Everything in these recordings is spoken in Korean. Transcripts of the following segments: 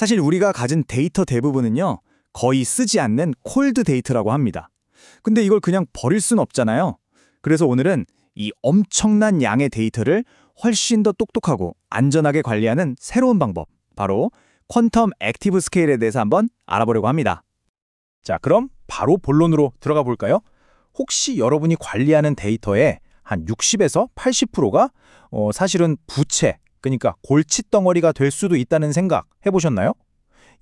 사실 우리가 가진 데이터 대부분은요, 거의 쓰지 않는 콜드 데이터라고 합니다. 근데 이걸 그냥 버릴 순 없잖아요. 그래서 오늘은 이 엄청난 양의 데이터를 훨씬 더 똑똑하고 안전하게 관리하는 새로운 방법, 바로 퀀텀 액티브 스케일에 대해서 한번 알아보려고 합니다. 자, 그럼 바로 본론으로 들어가 볼까요? 혹시 여러분이 관리하는 데이터의 한 60에서 80%가 사실은 부채, 그러니까 골칫덩어리가 될 수도 있다는 생각 해보셨나요?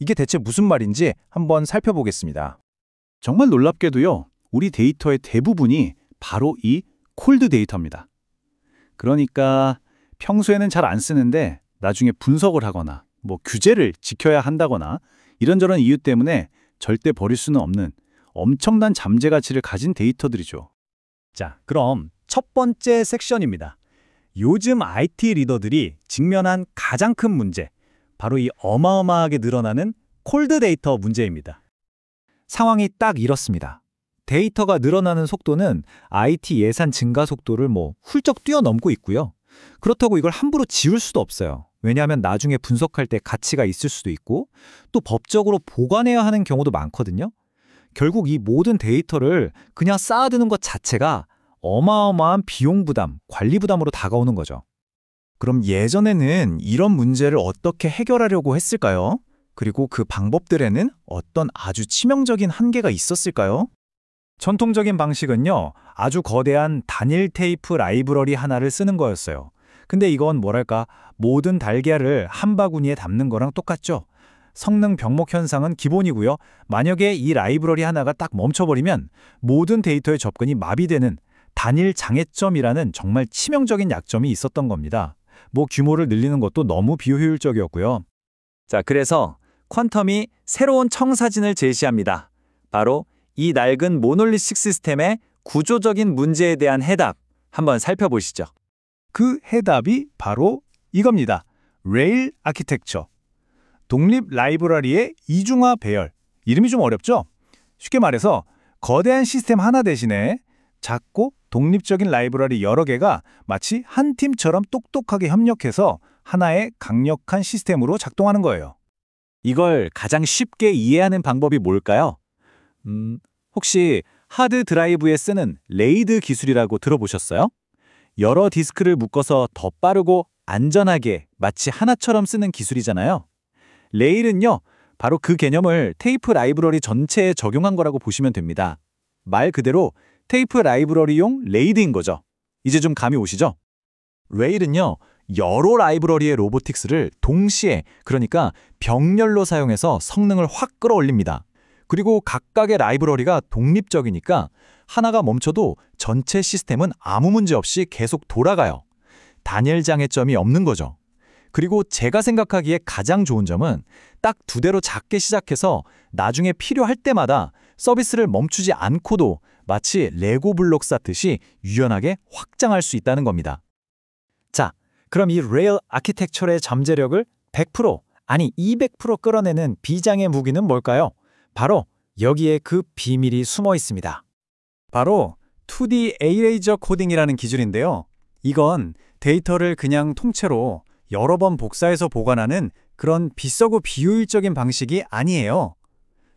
이게 대체 무슨 말인지 한번 살펴보겠습니다. 정말 놀랍게도요, 우리 데이터의 대부분이 바로 이 콜드 데이터입니다. 그러니까 평소에는 잘 안 쓰는데 나중에 분석을 하거나 규제를 지켜야 한다거나 이런저런 이유 때문에 절대 버릴 수는 없는 엄청난 잠재 가치를 가진 데이터들이죠. 자, 그럼 첫 번째 섹션입니다. 요즘 IT 리더들이 직면한 가장 큰 문제, 바로 이 어마어마하게 늘어나는 콜드 데이터 문제입니다. 상황이 딱 이렇습니다. 데이터가 늘어나는 속도는 IT 예산 증가 속도를 훌쩍 뛰어넘고 있고요. 그렇다고 이걸 함부로 지울 수도 없어요. 왜냐하면 나중에 분석할 때 가치가 있을 수도 있고 또 법적으로 보관해야 하는 경우도 많거든요. 결국 이 모든 데이터를 그냥 쌓아두는 것 자체가 어마어마한 비용 부담, 관리 부담으로 다가오는 거죠. 그럼 예전에는 이런 문제를 어떻게 해결하려고 했을까요? 그리고 그 방법들에는 어떤 아주 치명적인 한계가 있었을까요? 전통적인 방식은요, 아주 거대한 단일 테이프 라이브러리 하나를 쓰는 거였어요. 근데 이건 모든 달걀을 한 바구니에 담는 거랑 똑같죠. 성능 병목 현상은 기본이고요. 만약에 이 라이브러리 하나가 딱 멈춰버리면 모든 데이터의 접근이 마비되는 단일 장애점이라는 정말 치명적인 약점이 있었던 겁니다. 규모를 늘리는 것도 너무 비효율적이었고요. 자, 그래서 퀀텀이 새로운 청사진을 제시합니다. 바로 이 낡은 모놀리식 시스템의 구조적인 문제에 대한 해답, 한번 살펴보시죠. 그 해답이 바로 이겁니다. 레일 아키텍처. 독립 라이브러리의 이중화 배열. 이름이 좀 어렵죠? 쉽게 말해서 거대한 시스템 하나 대신에 작고 독립적인 라이브러리 여러 개가 마치 한 팀처럼 똑똑하게 협력해서 하나의 강력한 시스템으로 작동하는 거예요. 이걸 가장 쉽게 이해하는 방법이 뭘까요? 혹시 하드 드라이브에 쓰는 레이드 기술이라고 들어보셨어요? 여러 디스크를 묶어서 더 빠르고 안전하게 마치 하나처럼 쓰는 기술이잖아요. 레일은요, 바로 그 개념을 테이프 라이브러리 전체에 적용한 거라고 보시면 됩니다. 말 그대로 테이프 라이브러리용 레이드인 거죠. 이제 좀 감이 오시죠? 레일은요, 여러 라이브러리의 로보틱스를 동시에, 그러니까 병렬로 사용해서 성능을 확 끌어올립니다. 그리고 각각의 라이브러리가 독립적이니까 하나가 멈춰도 전체 시스템은 아무 문제 없이 계속 돌아가요. 단일 장애점이 없는 거죠. 그리고 제가 생각하기에 가장 좋은 점은 딱 두 대로 작게 시작해서 나중에 필요할 때마다 서비스를 멈추지 않고도 마치 레고 블록 쌓듯이 유연하게 확장할 수 있다는 겁니다. 자, 그럼 이 레일 아키텍처의 잠재력을 100%, 아니 200% 끌어내는 비장의 무기는 뭘까요? 바로 여기에 그 비밀이 숨어 있습니다. 바로 2D 에이레이저 코딩이라는 기술인데요. 이건 데이터를 그냥 통째로 여러 번 복사해서 보관하는 그런 비싸고 비효율적인 방식이 아니에요.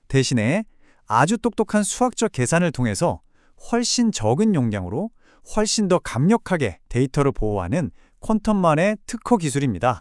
대신에 아주 똑똑한 수학적 계산을 통해서 훨씬 적은 용량으로 훨씬 더 강력하게 데이터를 보호하는 퀀텀만의 특허 기술입니다.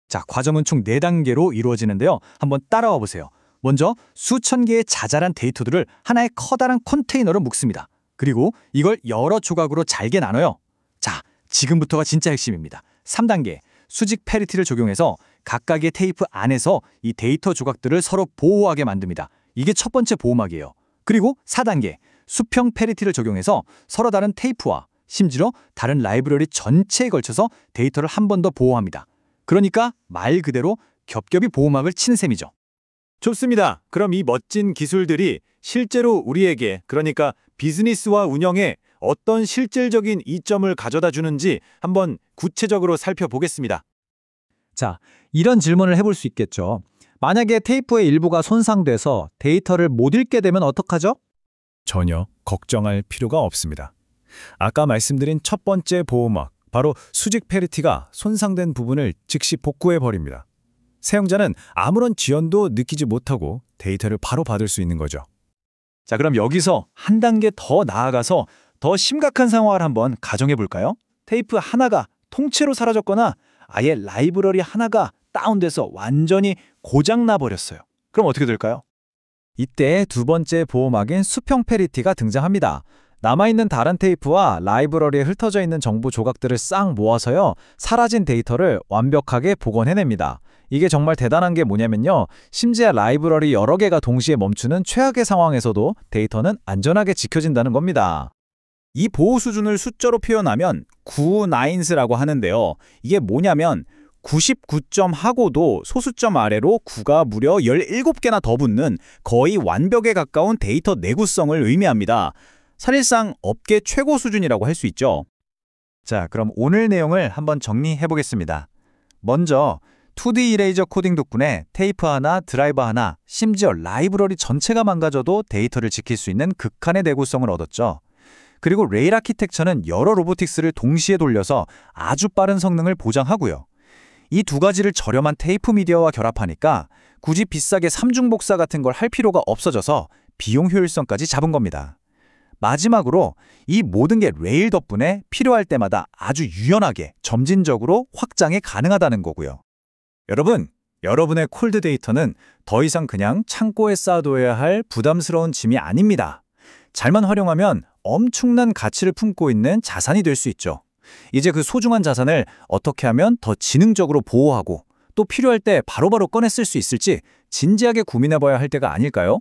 자, 과정은 총 4단계로 이루어지는데요. 한번 따라와 보세요. 먼저 수천 개의 자잘한 데이터들을 하나의 커다란 컨테이너로 묶습니다. 그리고 이걸 여러 조각으로 잘게 나눠요. 자, 지금부터가 진짜 핵심입니다. 3단계, 수직 페리티를 적용해서 각각의 테이프 안에서 이 데이터 조각들을 서로 보호하게 만듭니다. 이게 첫 번째 보호막이에요. 그리고 4단계, 수평 페리티를 적용해서 서로 다른 테이프와 심지어 다른 라이브러리 전체에 걸쳐서 데이터를 한 번 더 보호합니다. 그러니까 말 그대로 겹겹이 보호막을 치는 셈이죠. 좋습니다. 그럼 이 멋진 기술들이 실제로 우리에게, 그러니까 비즈니스와 운영에 어떤 실질적인 이점을 가져다 주는지 한번 구체적으로 살펴보겠습니다. 자, 이런 질문을 해볼 수 있겠죠. 만약에 테이프의 일부가 손상돼서 데이터를 못 읽게 되면 어떡하죠? 전혀 걱정할 필요가 없습니다. 아까 말씀드린 첫 번째 보호막, 바로 수직 페리티가 손상된 부분을 즉시 복구해버립니다. 사용자는 아무런 지연도 느끼지 못하고 데이터를 바로 받을 수 있는 거죠. 자, 그럼 여기서 한 단계 더 나아가서 더 심각한 상황을 한번 가정해 볼까요? 테이프 하나가 통째로 사라졌거나 아예 라이브러리 하나가 다운돼서 완전히 고장나 버렸어요. 그럼 어떻게 될까요? 이때 두 번째 보호막인 수평 페리티가 등장합니다. 남아있는 다른 테이프와 라이브러리에 흩어져 있는 정보 조각들을 싹 모아서요, 사라진 데이터를 완벽하게 복원해냅니다. 이게 정말 대단한 게 뭐냐면요, 심지어 라이브러리 여러 개가 동시에 멈추는 최악의 상황에서도 데이터는 안전하게 지켜진다는 겁니다. 이 보호 수준을 숫자로 표현하면 9나인스라고 하는데요. 이게 뭐냐면 99점 하고도 소수점 아래로 9가 무려 17개나 더 붙는 거의 완벽에 가까운 데이터 내구성을 의미합니다. 사실상 업계 최고 수준이라고 할 수 있죠. 자, 그럼 오늘 내용을 한번 정리해 보겠습니다. 먼저 2D 이레이저 코딩 덕분에 테이프 하나, 드라이버 하나, 심지어 라이브러리 전체가 망가져도 데이터를 지킬 수 있는 극한의 내구성을 얻었죠. 그리고 레일 아키텍처는 여러 로보틱스를 동시에 돌려서 아주 빠른 성능을 보장하고요. 이 두 가지를 저렴한 테이프 미디어와 결합하니까 굳이 비싸게 삼중복사 같은 걸 할 필요가 없어져서 비용 효율성까지 잡은 겁니다. 마지막으로 이 모든 게 레일 덕분에 필요할 때마다 아주 유연하게 점진적으로 확장이 가능하다는 거고요. 여러분, 여러분의 콜드 데이터는 더 이상 그냥 창고에 쌓아둬야 할 부담스러운 짐이 아닙니다. 잘만 활용하면 엄청난 가치를 품고 있는 자산이 될 수 있죠. 이제 그 소중한 자산을 어떻게 하면 더 지능적으로 보호하고 또 필요할 때 바로바로 꺼내 쓸 수 있을지 진지하게 고민해봐야 할 때가 아닐까요?